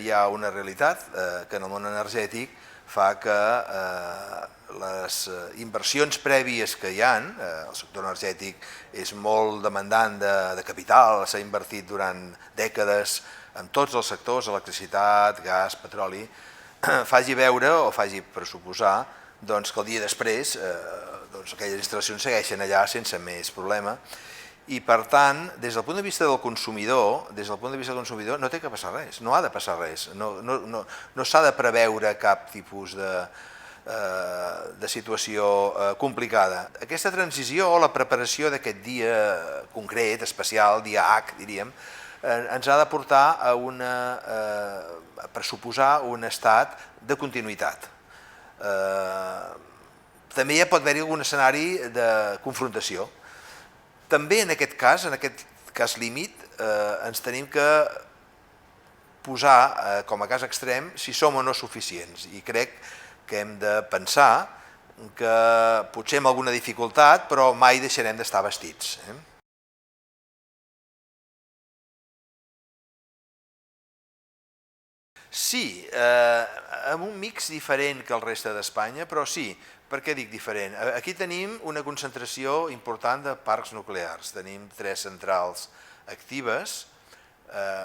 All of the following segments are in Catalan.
Hi ha una realitat que en el món energètic fa que les inversions prèvies que hi ha, el sector energètic és molt demandant de capital, s'ha invertit durant dècades en tots els sectors, electricitat, gas, petroli, faci veure o faci pressuposar que el dia després aquelles instal·lacions segueixen allà sense més problema. I per tant, des del punt de vista del consumidor, no té que passar res, no ha de passar res, no s'ha de preveure cap tipus de situació complicada. Aquesta transició o la preparació d'aquest dia concret, especial, dia H, diríem, ens ha de portar a pressuposar un estat de continuïtat. També hi pot haver-hi algun escenari de confrontació. També en aquest cas límit, ens tenim que posar com a cas extrem si som o no suficients. I crec que hem de pensar que potser amb alguna dificultat, però mai deixarem d'estar vestits. Sí, amb un mix diferent que el reste d'Espanya, però sí. Per què dic diferent? Aquí tenim una concentració important de parcs nuclears. Tenim 3 centrals actives,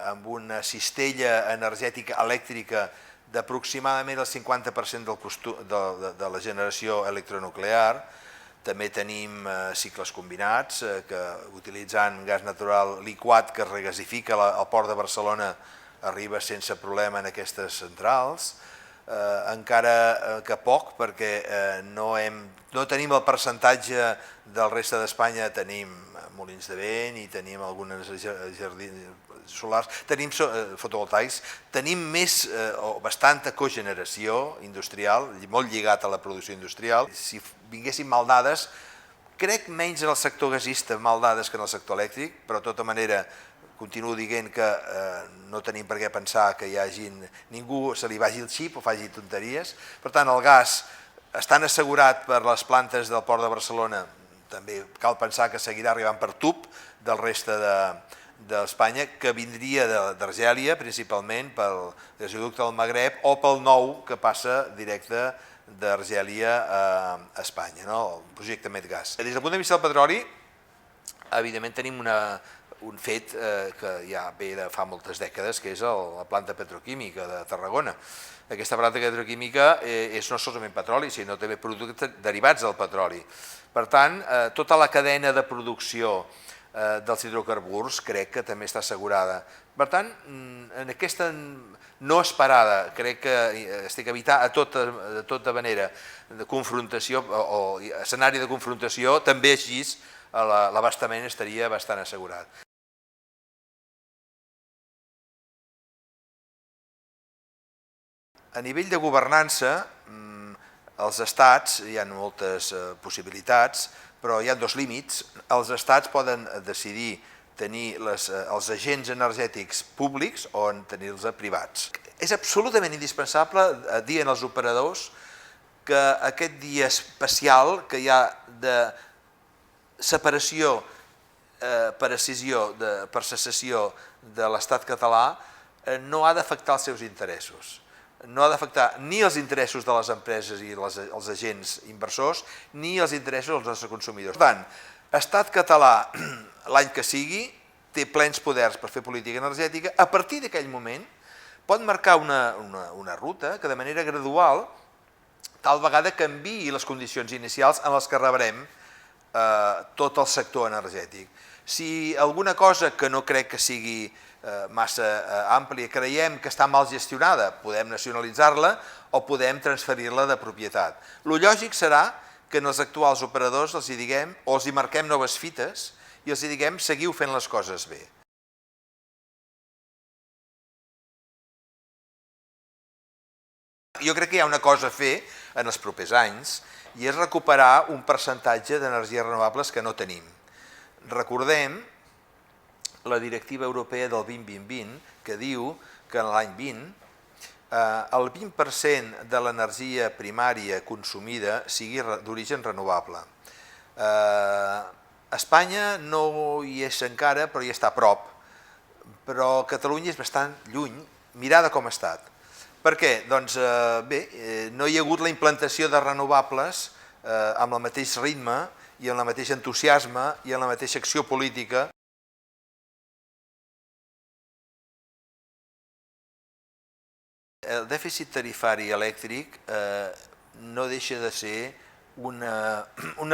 amb una cistella energètica elèctrica d'aproximadament el 50% de la generació electronuclear. També tenim cicles combinats, que utilitzant gas natural liquat que es regasifica al port de Barcelona arriba sense problema en aquestes centrals, encara que poc, perquè no tenim el percentatge del reste d'Espanya, tenim molins de vent i tenim algunes jardins solars, tenim fotovoltaics, tenim més o bastanta cogeneració industrial, molt lligat a la producció industrial. Si vinguessin mal dades, crec menys en el sector gasista mal dades que en el sector elèctric, però de tota manera continuo dient que no tenim per què pensar que ningú se li vagi el xip o faci tonteries. Per tant, el gas, estant assegurat per les plantes del Port de Barcelona, també cal pensar que seguirà arribant per tub del reste d'Espanya, que vindria d'Argèlia, principalment pel gasoducte del Magreb o pel nou que passa directe d'Argèlia a Espanya, el projecte Medgas. Des del punt de vista del petroli, evidentment tenim un fet que ja ve de fa moltes dècades, que és la planta petroquímica de Tarragona. Aquesta planta petroquímica és no solament petroli, sinó també productes derivats del petroli. Per tant, tota la cadena de producció dels hidrocarburs crec que també està assegurada. Per tant, en aquesta no esperada, crec que estic evitant a tota manera de confrontació o escenari de confrontació, també així l'abastament estaria bastant assegurat. A nivell de governança, els estats, hi ha moltes possibilitats, però hi ha 2 límits. Els estats poden decidir tenir els agents energètics públics o tenir-los privats. És absolutament indispensable dir als operadors que aquest dia especial que hi ha de separació per escissió, per secessió de l'estat català, no ha d'afectar els seus interessos. No ha d'afectar ni els interessos de les empreses i els agents inversors, ni els interessos dels nostres consumidors. Per tant, estat català, l'any que sigui, té plens poders per fer política energètica. A partir d'aquell moment pot marcar una ruta que de manera gradual tal vegada canviï les condicions inicials en les que rebrem tot el sector energètic. Si alguna cosa que no crec que sigui massa àmplia, creiem que està mal gestionada, podem nacionalitzar-la o podem transferir-la de propietat. El lògic serà que als actuals operadors els hi diguem, o els hi marquem noves fites i els hi diguem seguiu fent les coses bé. Jo crec que hi ha una cosa a fer en els propers anys i és recuperar un percentatge d'energies renovables que no tenim. Recordem la directiva europea del 2020 que diu que en l'any 20 el 20% de l'energia primària consumida sigui d'origen renovable. Espanya no hi és encara, però hi està a prop, però Catalunya és bastant lluny, mirada com ha estat. Per què? Doncs bé, no hi ha hagut la implantació de renovables amb el mateix ritme i amb el mateix entusiasme i amb la mateixa acció política. El dèficit tarifari elèctric no deixa de ser un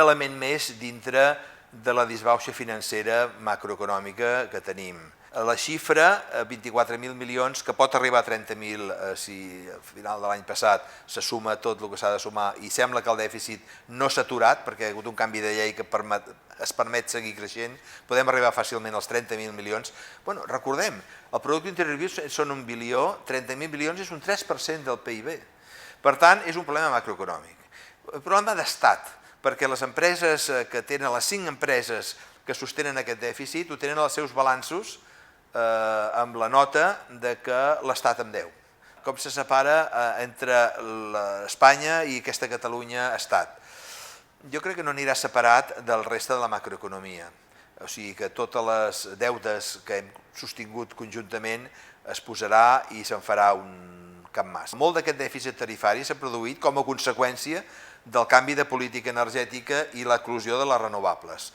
element més dintre de la disbauxa financera macroeconòmica que tenim. La xifra, 24.000 milions, que pot arribar a 30.000 si al final de l'any passat se suma tot el que s'ha de sumar i sembla que el dèficit no s'ha aturat perquè hi ha hagut un canvi de llei que es permet seguir creixent, podem arribar fàcilment als 30.000 milions. Bueno, recordem, el producte interior brut són 1 bilió, 30.000 milions és un 3% del PIB. Per tant, és un problema macroeconòmic. Un problema d'estat, perquè les empreses que tenen, les 5 empreses que sostenen aquest dèficit, ho tenen als seus balanços amb la nota de que l'Estat en deu. Com se separa entre Espanya i aquesta Catalunya-Estat. Jo crec que no anirà separat del reste de la macroeconomia. O sigui que totes les deutes que hem sostingut conjuntament es posarà i se'n farà un capmàs. Molt d'aquest dèficit tarifari s'ha produït com a conseqüència del canvi de política energètica i l'eclosió de les renovables.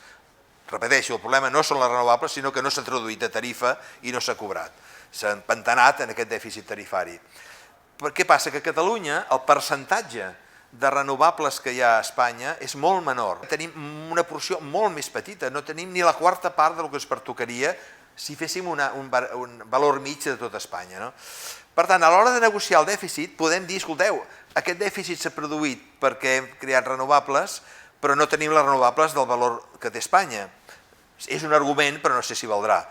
Repeteixo, el problema no són les renovables, sinó que no s'ha traduït a tarifa i no s'ha cobrat. S'ha empantanat en aquest dèficit tarifari. Què passa? Que a Catalunya el percentatge de renovables que hi ha a Espanya és molt menor. Tenim una porció molt més petita, no tenim ni la quarta part del que ens pertocaria si féssim un valor mig de tot Espanya. Per tant, a l'hora de negociar el dèficit podem dir, escolteu, aquest dèficit s'ha produït perquè hem creat renovables, però no tenim les renovables del valor que té Espanya. És un argument, però no sé si valdrà.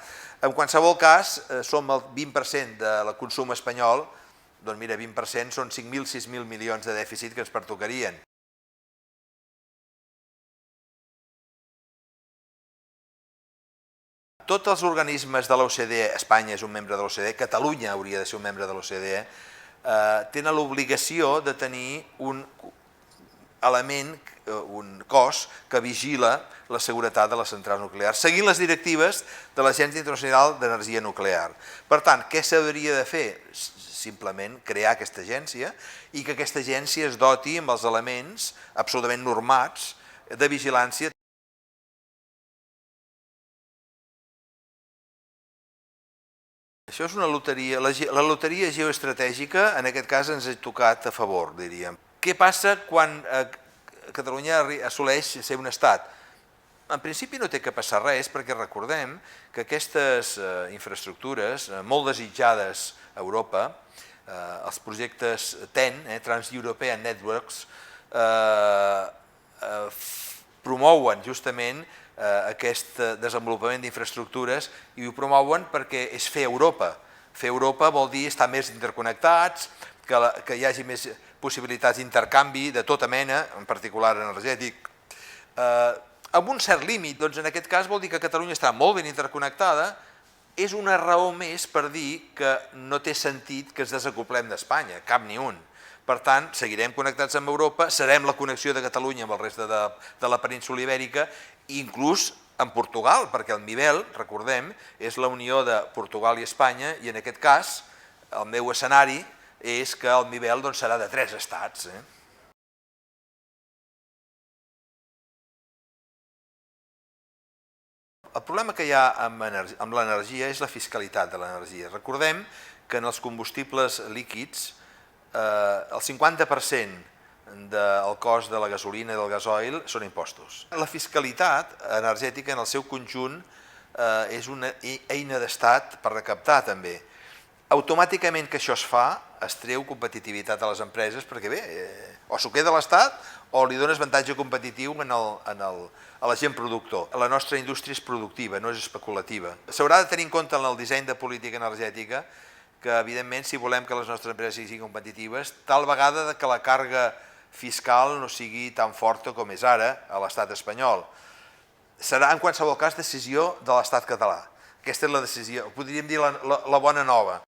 En qualsevol cas, som el 20% del consum espanyol, doncs mira, 20% són 5.000, 6.000 milions de dèficit que ens pertocarien. Tots els organismes de l'OCDE, Espanya és un membre de l'OCDE, Catalunya hauria de ser un membre de l'OCDE, tenen l'obligació de tenir un element, un cos que vigila la seguretat de les centrals nuclears, seguint les directives de l'Agència Internacional d'Energia Nuclear. Per tant, què s'hauria de fer? Simplement crear aquesta agència i que aquesta agència es doti amb els elements absolutament normats de vigilància. Això és una loteria, la loteria geoestratègica en aquest cas ens ha tocat a favor, diríem. Què passa quan Catalunya assoleix ser un estat? En principi no té que passar res perquè recordem que aquestes infraestructures molt desitjades a Europa, els projectes TEN, Trans-European Networks, promouen justament aquest desenvolupament d'infraestructures i ho promouen perquè és fer Europa. Fer Europa vol dir estar més interconnectats, que hi hagi més possibilitats d'intercanvi de tota mena, en particular energètic. Amb un cert límit, doncs en aquest cas vol dir que Catalunya està molt ben interconnectada, és una raó més per dir que no té sentit que ens desacoplem d'Espanya, cap ni un. Per tant, seguirem connectats amb Europa, serem la connexió de Catalunya amb el reste de la península ibèrica, inclús amb Portugal, perquè el MIBEL, recordem, és la unió de Portugal i Espanya, i en aquest cas, el meu escenari és que el MIBEL serà de 3 estats. El problema que hi ha amb l'energia és la fiscalitat de l'energia. Recordem que en els combustibles líquids el 50% del cost de la gasolina i del gasoil són impostos. La fiscalitat energètica en el seu conjunt és una eina d'estat per recaptar també. Automàticament que això es fa, es treu competitivitat a les empreses perquè bé, o s'ho queda l'Estat o li dona avantatge competitiu a la gent productor. La nostra indústria és productiva, no és especulativa. S'haurà de tenir en compte en el disseny de política energètica que, evidentment, si volem que les nostres empreses siguin competitives, tal vegada que la càrrega fiscal no sigui tan forta com és ara a l'estat espanyol. Serà, en qualsevol cas, decisió de l'estat català. Aquesta és la decisió, podríem dir la bona nova.